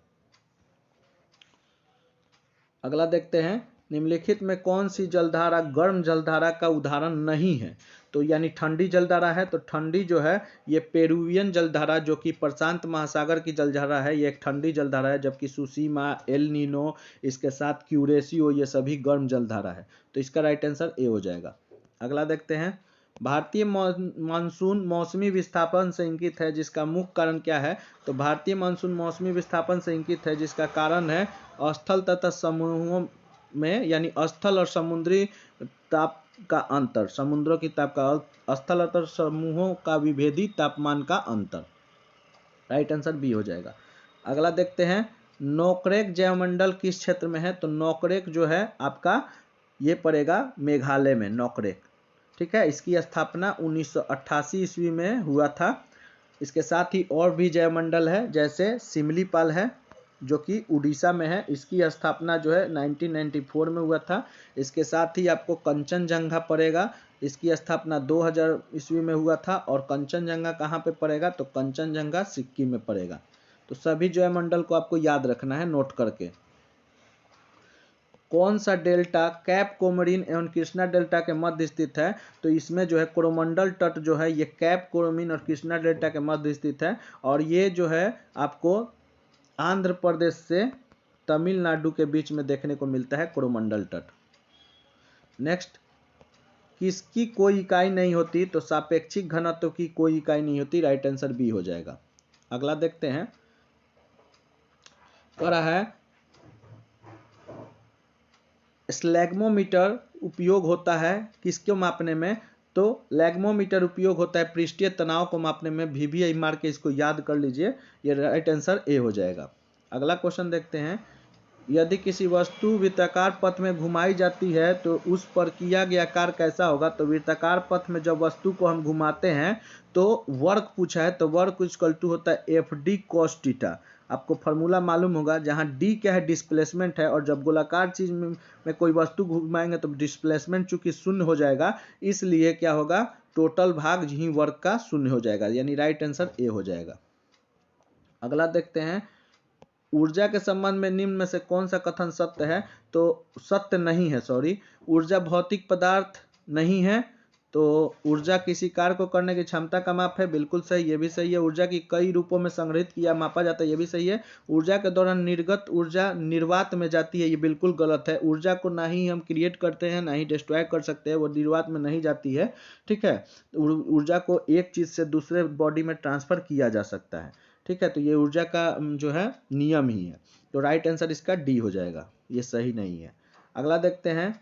अगला देखते हैं। निम्नलिखित में कौन सी जलधारा गर्म जलधारा का उदाहरण नहीं है? तो यानी ठंडी जलधारा है, तो ठंडी जो है ये पेरुवियन जलधारा जो कि प्रशांत महासागर की जलधारा है, ये एक ठंडी जलधारा है। जबकि सुसीमा, एल नीनो, इसके साथ क्यूरेसियो, ये सभी गर्म जलधारा है। तो इसका राइट आंसर ए हो जाएगा। अगला देखते हैं। भारतीय मानसून मौसमी विस्थापन से इंकित है, जिसका मुख्य कारण क्या है? तो भारतीय मानसून मौसमी विस्थापन से इंकित है, जिसका कारण है स्थल तथा समूहों में, यानी स्थल और समुद्री ताप का अंतर, समुद्रों की ताप का, स्थल और समूहों का विभेदी तापमान का अंतर। राइट आंसर बी हो जाएगा। अगला देखते हैं। नोकरेक जैवमंडल किस क्षेत्र में है? तो नोकरेक जो है आपका ये पड़ेगा मेघालय में, नोकरेक, ठीक है। इसकी स्थापना 1988 ईस्वी में हुआ था। इसके साथ ही और भी जैवमंडल है, जैसे सिमलीपाल है जो कि उड़ीसा में है, इसकी स्थापना जो है 1994 में हुआ था। इसके साथ ही आपको कंचनजंगा पड़ेगा, इसकी स्थापना 2000 ईस्वी में हुआ था। और कंचनजंगा कहाँ पे पड़ेगा? तो कंचनजंगा सिक्किम में पड़ेगा। तो सभी जैवमंडल को आपको याद रखना है नोट करके। कौन सा डेल्टा कैप कोमोरिन एवं कृष्णा डेल्टा के मध्य स्थित है? तो इसमें जो है कोरोमंडल तट जो है ये कैप कोमोरिन और कृष्णा डेल्टा के मध्य स्थित है। और ये जो है आपको आंध्र प्रदेश से तमिलनाडु के बीच में देखने को मिलता है कोरोमंडल तट। नेक्स्ट, किसकी कोई इकाई नहीं होती? तो सापेक्षिक घनत्व की कोई इकाई नहीं होती। राइट आंसर बी हो जाएगा। अगला देखते हैं। कह रहा है स्लैग्मोमीटर उपयोग होता है किसको मापने में? तो लैग्मोमीटर उपयोग होता है पृष्ठीय तनाव को मापने में। VVI मार के इसको याद कर लीजिए, ये राइट आंसर ए हो जाएगा। अगला क्वेश्चन देखते हैं। यदि किसी वस्तु वृत्ताकार पथ में घुमाई जाती है तो उस पर किया गया कार्य कैसा होगा। तो वृत्ताकार पथ में जब वस्तु को हम घुमाते हैं तो वर्क पूछा है, तो वर्क इक्वल टू होता है एफ डी कॉस थीटा। आपको फार्मूला मालूम होगा, जहाँ डी क्या है, डिस्प्लेसमेंट है, और जब गोलाकार चीज में कोई वस्तु घुमाएंगे तो डिस्प्लेसमेंट चूंकि शून्य हो जाएगा, इसलिए क्या होगा, टोटल भाग ही वर्क का शून्य हो जाएगा, यानी राइट आंसर ए हो जाएगा। अगला देखते हैं, ऊर्जा के संबंध में निम्न में से कौन सा कथन सत्य है। तो सत्य नहीं है, सॉरी, ऊर्जा भौतिक पदार्थ नहीं है। तो ऊर्जा किसी कार्य को करने की क्षमता का माप है, बिल्कुल सही, ये भी सही है। ऊर्जा की कई रूपों में संग्रहित किया मापा जाता है, ये भी सही है। ऊर्जा के दौरान निर्गत ऊर्जा निर्वात में जाती है, ये बिल्कुल गलत है। ऊर्जा को ना ही हम क्रिएट करते हैं ना ही डिस्ट्रॉय कर सकते हैं, वो निर्वात में नहीं जाती है, ठीक है। ऊर्जा को एक चीज से दूसरे बॉडी में ट्रांसफर किया जा सकता है, ठीक है। तो ये ऊर्जा का जो है नियम ही है, तो राइट आंसर इसका डी हो जाएगा, ये सही नहीं है। अगला देखते हैं,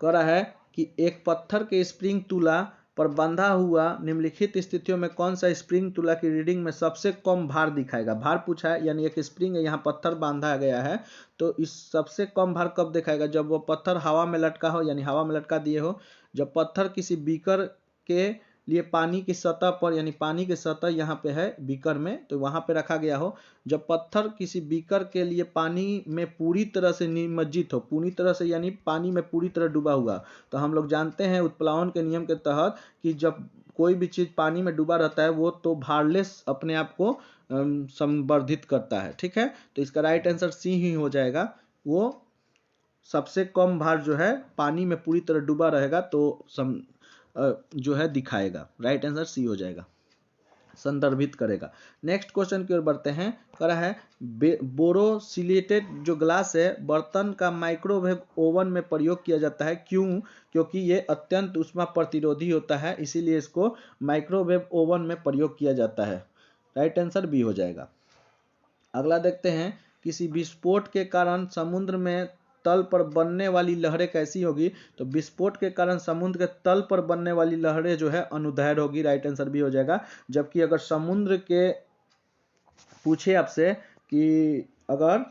कह रहा है कि एक पत्थर के स्प्रिंग तुला पर बंधा हुआ निम्नलिखित स्थितियों में कौन सा स्प्रिंग तुला की रीडिंग में सबसे कम भार दिखाएगा। भार पूछा है, यानी एक स्प्रिंग है, यहाँ पत्थर बांधा गया है, तो इस सबसे कम भार कब दिखाएगा, जब वो पत्थर हवा में लटका हो, यानी हवा में लटका दिए हो। जब पत्थर किसी बीकर के लिए पानी की सतह पर, यानी पानी की सतह यहाँ पे है बीकर में, तो वहां पे रखा गया हो। जब पत्थर किसी बीकर के लिए पानी में पूरी तरह से निमज्जित हो, पूरी तरह से यानी पानी में पूरी तरह डूबा हुआ, तो हम लोग जानते हैं उत्प्लावन के नियम के तहत कि जब कोई भी चीज पानी में डूबा रहता है वो तो भारलेस अपने आप को संवर्धित करता है, ठीक है। तो इसका राइट आंसर सी ही हो जाएगा, वो सबसे कम भार जो है पानी में पूरी तरह डूबा रहेगा तो जो है दिखाएगा, राइट आंसर सी हो जाएगा, संदर्भित करेगा। नेक्स्ट क्वेश्चन की ओर बढ़ते हैं, कह रहा है बोरोसिलिकेट जो ग्लास है बर्तन का माइक्रोवेव ओवन में प्रयोग किया जाता है, क्यों, क्योंकि ये अत्यंत ऊष्मा प्रतिरोधी होता है, इसीलिए इसको माइक्रोवेव ओवन में प्रयोग किया जाता है, राइट आंसर बी हो जाएगा। अगला देखते हैं, किसी विस्फोट के कारण समुद्र में तल पर बनने वाली लहरें कैसी होगी। तो विस्फोट के कारण समुद्र के तल पर बनने वाली लहरें जो है अनुदैर्घ्य होगी, राइट आंसर भी हो जाएगा। जबकि अगर समुद्र के पूछे आपसे कि अगर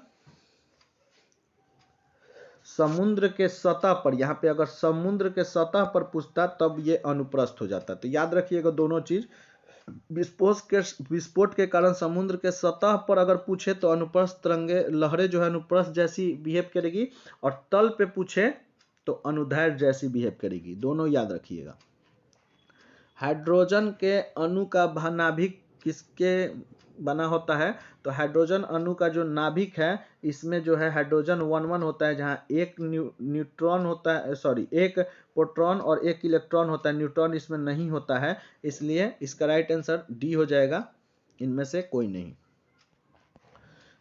समुद्र के सतह पर, यहाँ पे अगर समुद्र के सतह पर पूछता तब ये अनुप्रस्थ हो जाता। तो याद रखिएगा दोनों चीज, विस्फोट के कारण समुद्र के सतह पर अगर पूछे तो अनुप्रस्थ तरंगे लहरें जो है अनुप्रस्थ जैसी बिहेव करेगी, और तल पे पूछे तो अनुदैर्घ्य जैसी बिहेव करेगी, दोनों याद रखिएगा। हाइड्रोजन के अणु का नाभिक किसके बना होता है। तो हाइड्रोजन अणु का जो नाभिक है इसमें जो है हाइड्रोजन 1 होता है, जहाँ एक न्यूट्रॉन होता है, सॉरी एक प्रोटॉन और एक इलेक्ट्रॉन होता है, न्यूट्रॉन इसमें नहीं होता है, इसलिए इसका राइट आंसर डी हो जाएगा, इनमें से कोई नहीं।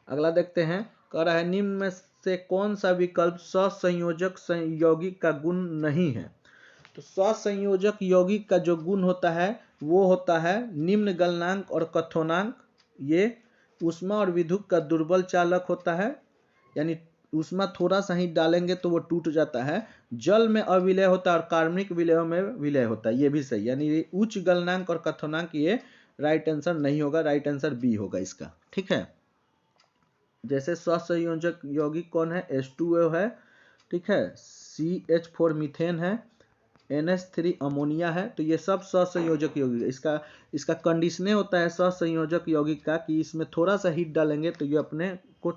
अगला देखते हैं, कह रहा है निम्न में से कौन सा विकल्प सहसंयोजक यौगिक का गुण नहीं है। तो सहसंयोजक यौगिक का जो गुण होता है वो होता है निम्न गलनांक और कथोनांक। ये ऊष्मा और विद्युत का दुर्बल चालक होता है, यानी ऊष्मा थोड़ा सा ही डालेंगे तो वो टूट जाता है। जल में अविलय होता है और कार्बनिक विलयों में विलय होता है, ये भी सही, यानी उच्च गलनांक और कथोनांक ये राइट आंसर नहीं होगा, राइट आंसर बी होगा इसका, ठीक है। जैसे सहसंयोजक यौगिक कौन है, H2O है, ठीक है, CH4 मीथेन है, NH3 अमोनिया है, तो ये सब सहसंयोजक यौगिक है। इसका कंडीशने होता है सहसंयोजक यौगिक का कि इसमें थोड़ा सा हीट डालेंगे तो ये अपने को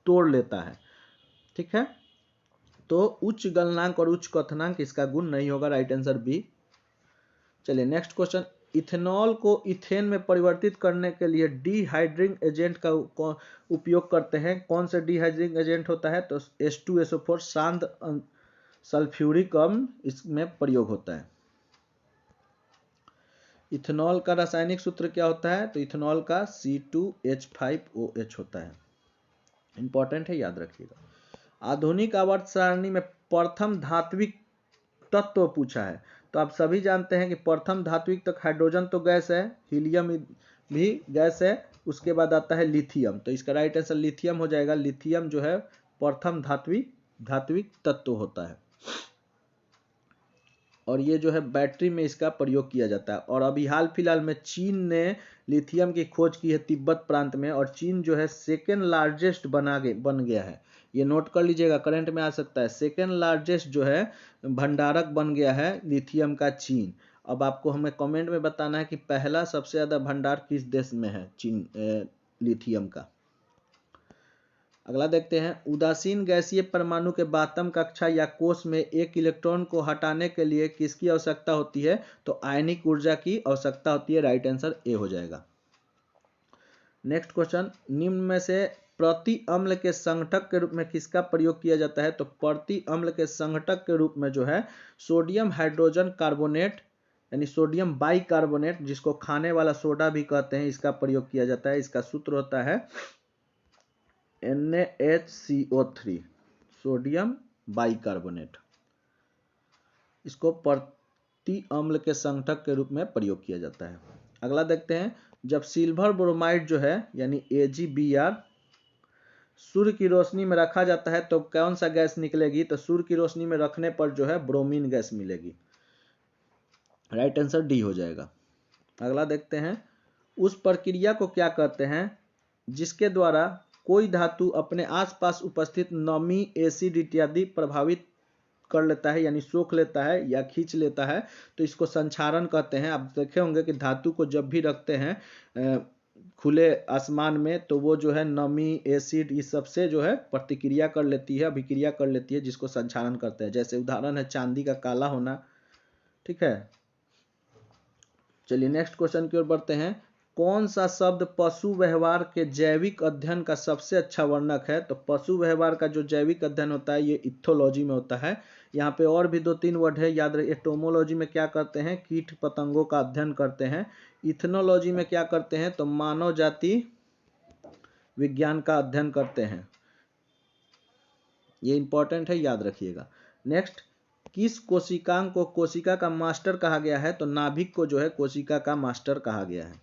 तोड़ लेता है, ठीक है। तो उच्च गलनांक और उच्च क्वथनांक इसका गुण नहीं होगा, राइट आंसर बी। चलिए नेक्स्ट क्वेश्चन, इथेनॉल को इथेन में परिवर्तित करने के लिए डिहाइड्रिंग एजेंट का उपयोग करते हैं, कौन सा डिहाइड्रिंग एजेंट होता है। तो H2SO4 शांत सल्फ्यूरिक अम्ल इसमें प्रयोग होता है। इथेनॉल का रासायनिक सूत्र क्या होता है। तो इथेनॉल का C2H5OH होता है, इंपॉर्टेंट है, याद रखिएगा। आधुनिक आवर्त सारणी में प्रथम धात्विक तत्व पूछा है। तो आप सभी जानते हैं कि प्रथम धात्विक तक हाइड्रोजन तो गैस है, हीलियम भी गैस है, उसके बाद आता है लिथियम, तो इसका राइट आंसर लिथियम हो जाएगा। लिथियम जो है प्रथम धात्विक तत्व होता है। और ये जो है बैटरी में इसका प्रयोग किया जाता है। और अभी हाल फिलहाल में चीन ने लिथियम की खोज की है तिब्बत प्रांत में, और चीन जो है सेकेंड लार्जेस्ट बन गया है। ये नोट कर लीजिएगा, करंट में आ सकता है। सेकेंड लार्जेस्ट जो है भंडारक बन गया है लिथियम का चीन। अब आपको हमें कमेंट में बताना है कि पहला सबसे ज़्यादा भंडार किस देश में है चीन लिथियम का। अगला देखते हैं, उदासीन गैसीय परमाणु के बातम कक्षा या कोष में एक इलेक्ट्रॉन को हटाने के लिए किसकी आवश्यकता होती है? तो आयनिक ऊर्जा की आवश्यकता होती है। राइट आंसर ए हो जाएगा। नेक्स्ट क्वेश्चन, निम्न में से प्रति अम्ल के संघटक के रूप में किसका प्रयोग किया जाता है? तो प्रति अम्ल के संघटक के रूप में जो है सोडियम हाइड्रोजन कार्बोनेट यानी सोडियम बाइकार्बोनेट, जिसको खाने वाला सोडा भी कहते हैं, इसका प्रयोग किया जाता है। इसका सूत्र होता है NaHCO3, सोडियम बाइकार्बोनेट। इसको प्रति अम्ल के संघटक के रूप में प्रयोग किया जाता है। अगला देखते हैं, जब सिल्वर ब्रोमाइड जो है यानी AgBr सूर्य की रोशनी में रखा जाता है तो कौन सा गैस निकलेगी? तो सूर्य की रोशनी में रखने पर जो है ब्रोमीन गैस मिलेगी। राइट आंसर डी हो जाएगा। अगला देखते हैं, उस प्रक्रिया को क्या कहते हैं जिसके द्वारा कोई धातु अपने आसपास उपस्थित नमी, एसिड इत्यादि प्रभावित कर लेता है यानी सोख लेता है या खींच लेता है? तो इसको संक्षारण कहते हैं। आप देखे होंगे कि धातु को जब भी रखते हैं खुले आसमान में तो वो जो है नमी, एसिड इस सब से जो है प्रतिक्रिया कर लेती है, अभिक्रिया कर लेती है, जिसको संक्षारण करते हैं। जैसे उदाहरण है चांदी का काला होना। ठीक है, चलिए नेक्स्ट क्वेश्चन की ओर बढ़ते हैं। कौन सा शब्द पशु व्यवहार के जैविक अध्ययन का सबसे अच्छा वर्णक है? तो पशु व्यवहार का जो जैविक अध्ययन होता है ये इथोलॉजी में होता है। यहाँ पे और भी 2-3 वर्ड है, याद रखिए। एटोमोलॉजी में क्या करते हैं? कीट पतंगों का अध्ययन करते हैं। इथनोलॉजी में क्या करते हैं? तो मानव जाति विज्ञान का अध्ययन करते हैं। ये इंपॉर्टेंट है, याद रखिएगा। नेक्स्ट, किस कोशिकांग को कोशिका का मास्टर कहा गया है? तो नाभिक को जो है कोशिका का मास्टर कहा गया है।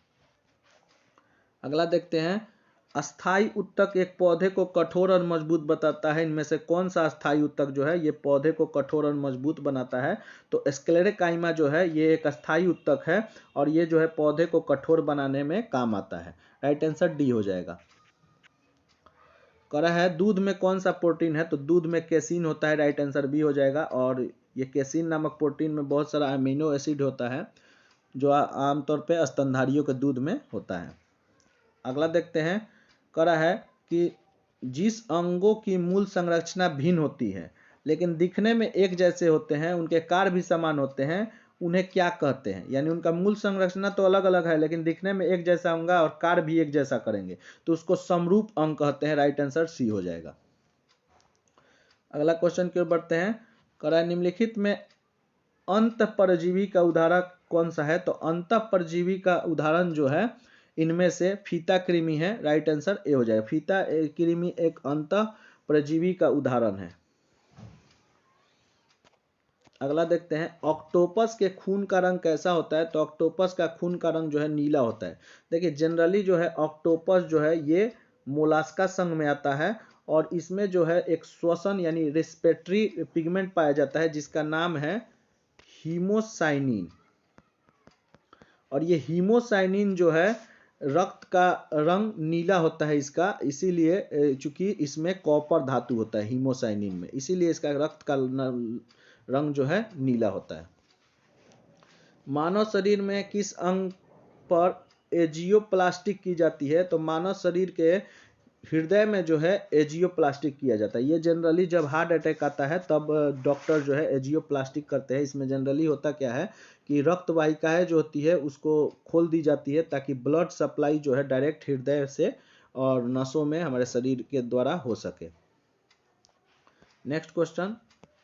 अगला देखते हैं, अस्थायी उत्तक एक पौधे को कठोर और मजबूत बताता है। इनमें से कौन सा अस्थायी उत्तक जो है ये पौधे को कठोर और मजबूत बनाता है? तो स्क्लेरेकाइमा जो है ये एक अस्थायी उत्तक है और ये जो है पौधे को कठोर बनाने में काम आता है। राइट आंसर डी हो जाएगा। करा है, दूध में कौन सा प्रोटीन है? तो दूध में केसिन होता है। राइट आंसर बी हो जाएगा। और ये केसिन नामक प्रोटीन में बहुत सारा अमीनो एसिड होता है जो आमतौर पे स्तनधारियों के दूध में होता है। अगला देखते हैं, करा है कि जिस अंगों की मूल संरचना भिन्न होती है लेकिन दिखने में एक जैसे होते हैं, उनके कार्य भी समान होते हैं, उन्हें क्या कहते हैं? यानी उनका मूल संरचना तो अलग अलग है लेकिन दिखने में एक जैसा होगा और कार्य भी एक जैसा करेंगे, तो उसको समरूप अंग कहते हैं। राइट आंसर सी हो जाएगा। अगला क्वेश्चन की ओर बढ़ते हैं, करा निम्नलिखित में अंतःपरजीवी का उदाहरण कौन सा है? तो अंतःपरजीवी का उदाहरण जो है इनमें से फीता कृमि है। राइट आंसर ए हो जाएगा। फीता कृमि एक अंतःपरजीवी का उदाहरण है। अगला देखते हैं, ऑक्टोपस के खून का रंग कैसा होता है? तो ऑक्टोपस का खून का रंग जो है नीला होता है। देखिए जनरली जो है ऑक्टोपस जो है ये मोलास्का संघ में आता है और इसमें जो है एक श्वसन यानी रेस्पिरेटरी पिगमेंट पाया जाता है जिसका नाम है हीमोसाइनिन। और ये हीमोसाइनिन जो है रक्त का रंग नीला होता है इसका, इसीलिए चूंकि इसमें कॉपर धातु होता है हीमोसाइनिन में, इसीलिए इसका रक्त का रंग जो है नीला होता है। मानव शरीर में किस अंग पर एजियोप्लास्टिक की जाती है? तो मानव शरीर के हृदय में जो है एजियोप्लास्टिक किया जाता है। ये जनरली जब हार्ट अटैक आता है तब डॉक्टर जो है एजियोप्लास्टिक करते हैं। इसमें जनरली होता क्या है कि रक्त वाहिकाएं जो होती है उसको खोल दी जाती है ताकि ब्लड सप्लाई जो है डायरेक्ट हृदय से और नसों में हमारे शरीर के द्वारा हो सके। नेक्स्ट क्वेश्चन,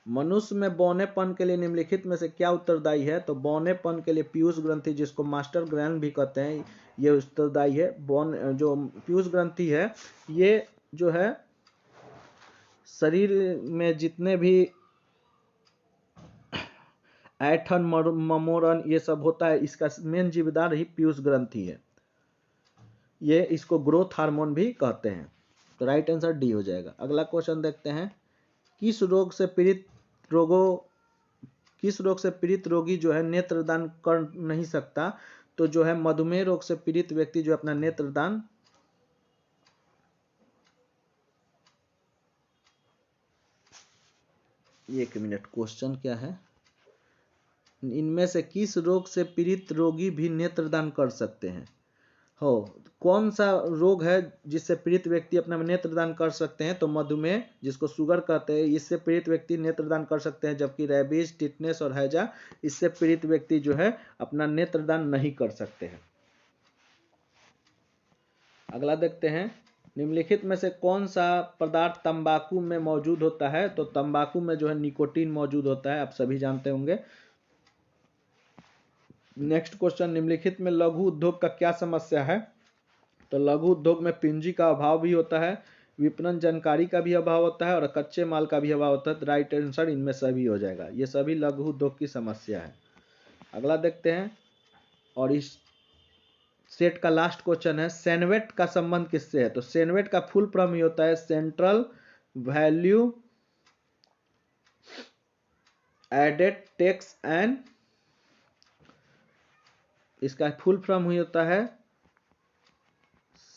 मनुष्य में बौनेपन के लिए निम्नलिखित में से क्या उत्तरदायी है? तो बौनेपन के लिए पीयूष ग्रंथि, जिसको मास्टर ग्लैंड भी कहते हैं, ये उत्तरदायी है। जो पीयूष ग्रंथि है ये जो है शरीर में जितने भी ऐठन ममोरन ये सब होता है इसका मेन जिम्मेदार ही पीयूष ग्रंथि है। ये इसको ग्रोथ हार्मोन भी कहते हैं। तो राइट आंसर डी हो जाएगा। अगला क्वेश्चन देखते हैं, किस रोग से पीड़ित रोगों किस रोग से पीड़ित रोगी जो है नेत्रदान कर नहीं सकता, तो जो है मधुमेह रोग से पीड़ित व्यक्ति जो अपना नेत्रदान, एक मिनट, क्वेश्चन क्या है, इनमें से किस रोग से पीड़ित रोगी भी नेत्रदान कर सकते हैं। हो, कौन सा रोग है जिससे पीड़ित व्यक्ति अपना नेत्रदान कर सकते हैं, तो मधुमेह जिसको शुगर कहते हैं, इससे पीड़ित व्यक्ति नेत्रदान कर सकते हैं, जबकि रेबीज, टिटनेस और हैजा इससे पीड़ित व्यक्ति जो है अपना नेत्रदान नहीं कर सकते हैं। अगला देखते हैं, निम्नलिखित में से कौन सा पदार्थ तंबाकू में मौजूद होता है, तो तंबाकू में जो है निकोटीन मौजूद होता है, आप सभी जानते होंगे। नेक्स्ट क्वेश्चन, निम्नलिखित में लघु उद्योग का क्या समस्या है, तो लघु उद्योग में पूंजी का अभाव भी होता है, विपणन जानकारी का भी अभाव होता है और कच्चे माल का भी अभाव होता है। राइट आंसर इनमें सभी हो जाएगा, ये सभी लघु उद्योग की समस्या है। अगला देखते हैं, और इस सेट का लास्ट क्वेश्चन है, सेनवेट का संबंध किससे है, तो सेनवेट का फुल फॉर्म ही होता है central value added tax and, इसका फुल फॉर्म ही होता है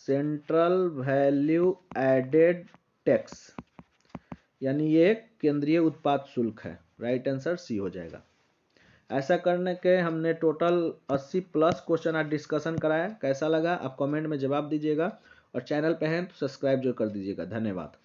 सेंट्रल वैल्यू एडेड टैक्स, यानी ये केंद्रीय उत्पाद शुल्क है। राइट आंसर सी हो जाएगा। ऐसा करने के हमने टोटल 80 प्लस क्वेश्चन आज डिस्कशन कराया। कैसा लगा आप कमेंट में जवाब दीजिएगा, और चैनल पे हैं तो सब्सक्राइब जो कर दीजिएगा। धन्यवाद।